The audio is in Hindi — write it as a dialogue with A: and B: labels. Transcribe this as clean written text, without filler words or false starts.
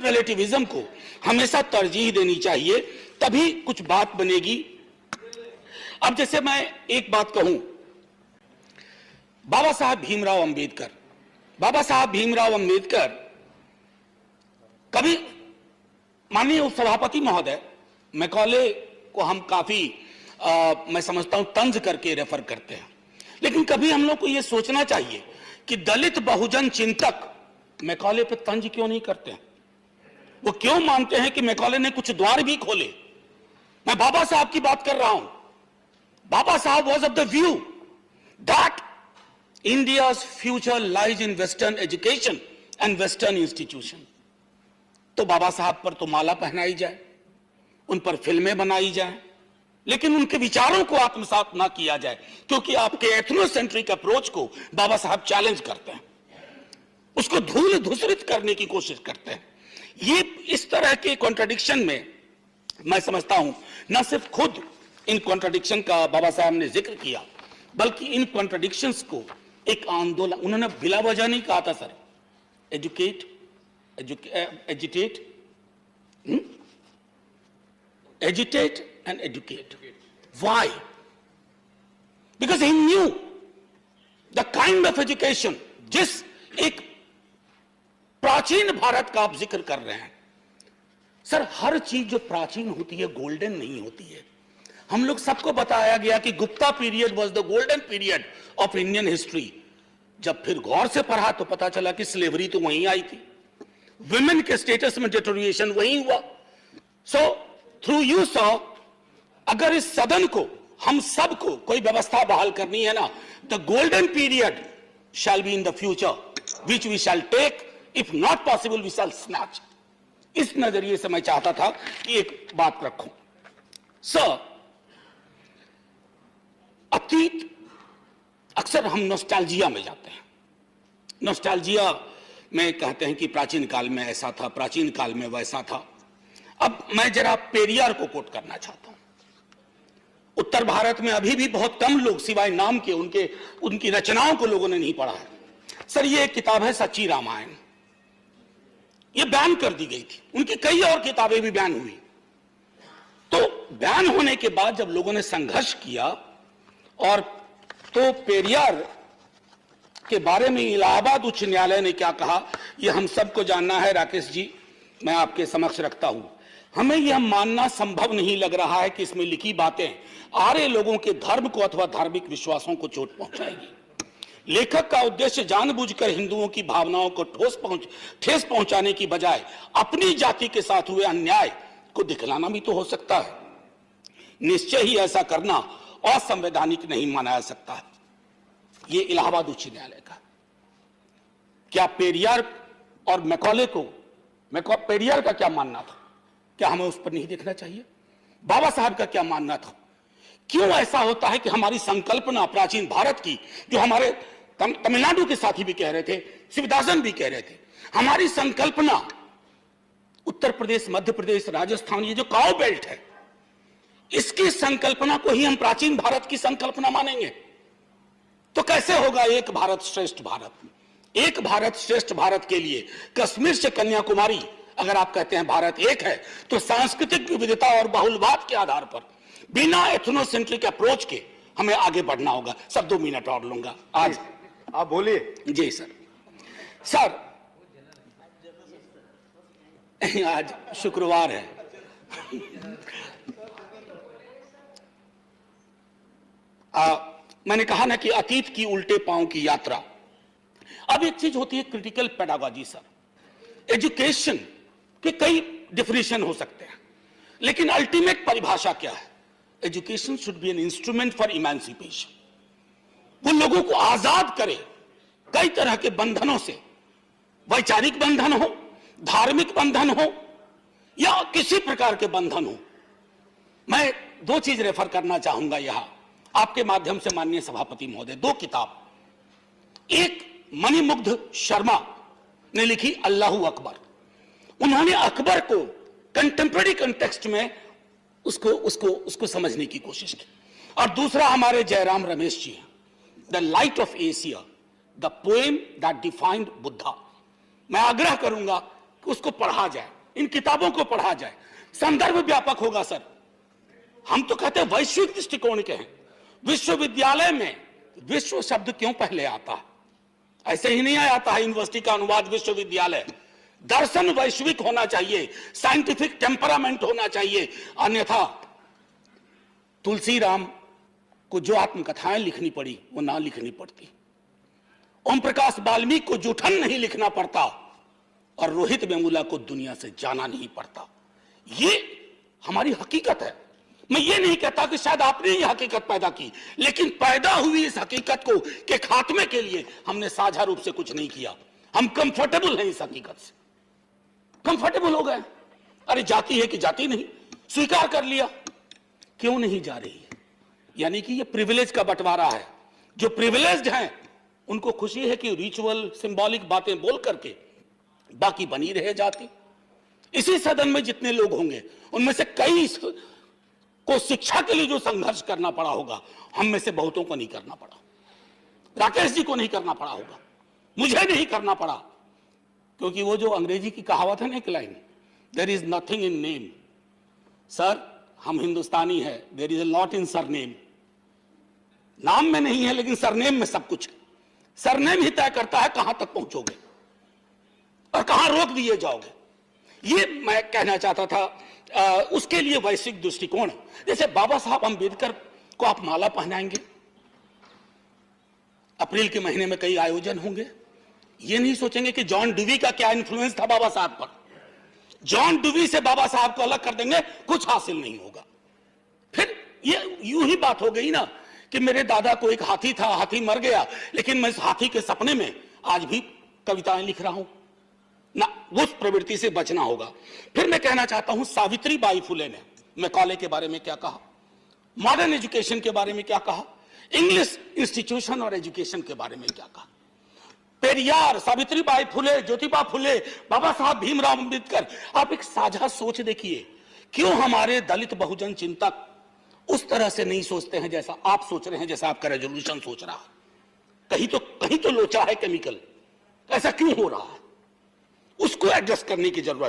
A: रिलेटिविज्म को हमेशा तरजीह देनी चाहिए, तभी कुछ बात बनेगी। अब जैसे मैं एक बात कहूं, बाबा साहब भीमराव अंबेडकर कभी, माननीय सभापति महोदय, मैकॉले को हम काफी मैं समझता हूं तंज करके रेफर करते हैं, लेकिन कभी हम लोग को यह सोचना चाहिए कि दलित बहुजन चिंतक मैकॉले पे तंज क्यों नहीं करते हैं। वो क्यों मानते हैं कि मैकॉले ने कुछ द्वार भी खोले। मैं बाबा साहब की बात कर रहा हूं। बाबा साहब was of the view that India's future lies in western education and western institution. तो बाबा साहब पर तो माला पहनाई जाए, उन पर फिल्में बनाई जाए, लेकिन उनके विचारों को आत्मसात ना किया जाए, क्योंकि आपके एथनोसेंट्रिक अप्रोच को बाबा साहब चैलेंज करते हैं, उसको धूल धूसरित करने की कोशिश करते हैं। ये इस तरह के कॉन्ट्रडिक्शन में मैं समझता हूं, न सिर्फ खुद इन कॉन्ट्रडिक्शन का बाबा साहब ने जिक्र किया, बल्कि इन कॉन्ट्रडिक्शंस को एक आंदोलन, उन्होंने बिला वजह नहीं कहा था sir, educate, agitate and educate. Why? Because he knew the kind of education, जिस एक प्राचीन भारत का आप जिक्र कर रहे हैं सर, हर चीज जो प्राचीन होती है गोल्डन नहीं होती है। हम लोग सबको बताया गया कि Gupta period was the golden period of Indian history. जब फिर गौर से पढ़ा तो पता चला कि स्लेवरी तो वहीं आई थी, विमेन के स्टेटस में डिटोरिएशन वहीं हुआ। सो थ्रू यू सॉ, अगर इस सदन को, हम सबको कोई व्यवस्था बहाल करनी है ना, the golden period shall be in the future which we shall take, if not possible we shall snatch. इस नजरिए से मैं चाहता था कि एक बात रखूं सर। अतीत, अक्सर हम नॉस्टैल्जिया में जाते हैं, नॉस्टैल्जिया में कहते हैं कि प्राचीन काल में ऐसा था, प्राचीन काल में वैसा था। अब मैं जरा पेरियार को कोट करना चाहता हूं। उत्तर भारत में अभी भी बहुत कम लोग, सिवाय नाम के, उनकी रचनाओं को लोगों ने नहीं पढ़ा है। सर, ये एक किताब है सच्ची रामायण, ये बैन कर दी गई थी, उनकी कई और किताबें भी बैन हुई। तो बैन होने के बाद जब लोगों ने संघर्ष किया, और तो पेरियार के बारे में इलाहाबाद उच्च न्यायालय ने क्या कहा, यह हम सबको जानना है। राकेश जी, मैं आपके समक्ष रखता हूं। हमें यह मानना संभव नहीं लग रहा है कि इसमें लिखी बातें आर्य लोगों के धर्म को अथवा धार्मिक विश्वासों को चोट पहुंचाएगी। लेखक का उद्देश्य जानबूझकर हिंदुओं की भावनाओं को ठेस पहुंचाने की बजाय अपनी जाति के साथ हुए अन्याय को दिखलाना भी तो हो सकता है। निश्चय ही ऐसा करना असंवैधानिक नहीं माना जा सकता है। ये इलाहाबाद उच्च न्यायालय का। क्या पेरियार और मैकॉले को, पेरियार का क्या मानना था, क्या हमें उस पर नहीं देखना चाहिए? बाबा साहब का क्या मानना था? क्यों ऐसा होता है कि हमारी संकल्पना प्राचीन भारत की, जो हमारे तमिलनाडु के साथी भी कह रहे थे, शिवदासन भी कह रहे थे, हमारी संकल्पना उत्तर प्रदेश, मध्य प्रदेश, राजस्थान, ये जो काउ बेल्ट है, इसकी संकल्पना को ही हम प्राचीन भारत की संकल्पना मानेंगे? तो कैसे होगा एक भारत श्रेष्ठ भारत? एक भारत श्रेष्ठ भारत के लिए कश्मीर से कन्याकुमारी, अगर आप कहते हैं भारत एक है, तो सांस्कृतिक विविधता और बहुलवाद के आधार पर बिना एथनोसेंट्रिक अप्रोच के हमें आगे बढ़ना होगा। सब 2 मिनट और लूंगा। आज
B: आप बोलिए।
A: जी सर। सर, आज शुक्रवार है, मैंने कहा ना कि अतीत की उल्टे पांव की यात्रा। अब एक चीज होती है क्रिटिकल पेडागॉजी सर। एजुकेशन के कई डिफिनेशन हो सकते हैं, लेकिन अल्टीमेट परिभाषा क्या है? Education should be an instrument for emancipation. वो लोगों को आजाद करे कई तरह के बंधनों से, वैचारिक बंधन हो, धार्मिक बंधन हो, या किसी प्रकार के बंधन हो। मैं 2 चीज रेफर करना चाहूंगा यहां आपके माध्यम से माननीय सभापति महोदय। 2 किताब, एक मणिमुग्ध शर्मा ने लिखी अल्लाहू अकबर, उन्होंने अकबर को कंटेम्पररी कंटेक्स्ट में उसको समझने की कोशिश की। और दूसरा हमारे जयराम रमेश जी हैं, the light of Asia, the poem that defined Buddha. मैं आग्रह करूंगा कि उसको पढ़ा जाए, इन किताबों को पढ़ा जाए, संदर्भ व्यापक होगा सर। हम तो कहते हैं वैश्विक दृष्टिकोण के हैं। विश्वविद्यालय में विश्व शब्द क्यों पहले आता है? ऐसे ही नहीं आता है यूनिवर्सिटी का अनुवाद विश्वविद्यालय। दर्शन वैश्विक होना चाहिए, साइंटिफिक टेम्परामेंट होना चाहिए, अन्यथा तुलसीराम को जो आत्मकथाएं लिखनी पड़ी वो ना लिखनी पड़ती, ओम प्रकाश वाल्मीकि को जूठन नहीं लिखना पड़ता, और रोहित वेमुला को दुनिया से जाना नहीं पड़ता। ये हमारी हकीकत है। मैं ये नहीं कहता कि शायद आपने ये हकीकत पैदा की, लेकिन पैदा हुई इस हकीकत को के खात्मे के लिए हमने साझा रूप से कुछ नहीं किया। हम कंफर्टेबल हैं इस हकीकत से, कंफर्टेबल हो गए। अरे जाति है कि जाति नहीं, स्वीकार कर लिया। क्यों नहीं जा रही है? यानी कि ये प्रिविलेज का बंटवारा है। जो प्रिविलेज्ड हैं उनको खुशी है कि रिचुअल सिंबॉलिक बातें बोल करके बाकी बनी रहे जाति। इसी सदन में जितने लोग होंगे उनमें से कई को शिक्षा के लिए जो संघर्ष करना पड़ा होगा, हम में से बहुतों को नहीं करना पड़ा। राकेश जी को नहीं करना पड़ा होगा, मुझे नहीं करना पड़ा, क्योंकि वो जो अंग्रेजी की कहावत है ना, एक line, there is nothing in name. Sir हम हिंदुस्तानी है, there is a lot in surname. नाम में नहीं है लेकिन सरनेम में सब कुछ है। सरनेम ही तय करता है कहां तक पहुंचोगे और कहां रोक दिए जाओगे। ये मैं कहना चाहता था। उसके लिए वैश्विक दृष्टिकोण, जैसे बाबा साहब अंबेडकर को आप माला पहनाएंगे, अप्रैल के महीने में कई आयोजन होंगे, ये नहीं सोचेंगे कि जॉन डुवी का क्या इन्फ्लुएंस था बाबा साहब पर। जॉन डुवी से बाबा साहब को अलग कर देंगे, कुछ हासिल नहीं होगा। फिर ये यूं ही बात हो गई ना कि मेरे दादा को एक हाथी था, हाथी मर गया, लेकिन मैं इस हाथी के सपने में आज भी कविताएं लिख रहा हूं ना। उस प्रवृत्ति से बचना होगा। फिर मैं कहना चाहता हूं सावित्री बाई फुले ने मैकॉले के बारे में क्या कहा, मॉडर्न एजुकेशन के बारे में क्या कहा, इंग्लिश इंस्टीट्यूशन और एजुकेशन के बारे में क्या कहा। पेरियार, सावित्री बाई फुले, ज्योतिबा फुले, बाबा साहब भीमराव अंबेडकर, आप एक साझा सोच देखिए। क्यों हमारे दलित बहुजन चिंतक उस तरह से नहीं सोचते हैं जैसा आप सोच रहे हैं, जैसा आपका रेजोल्यूशन सोच रहा है? कहीं तो लोचा है केमिकल। ऐसा क्यों हो रहा है? उसको एडजस्ट करने की जरूरत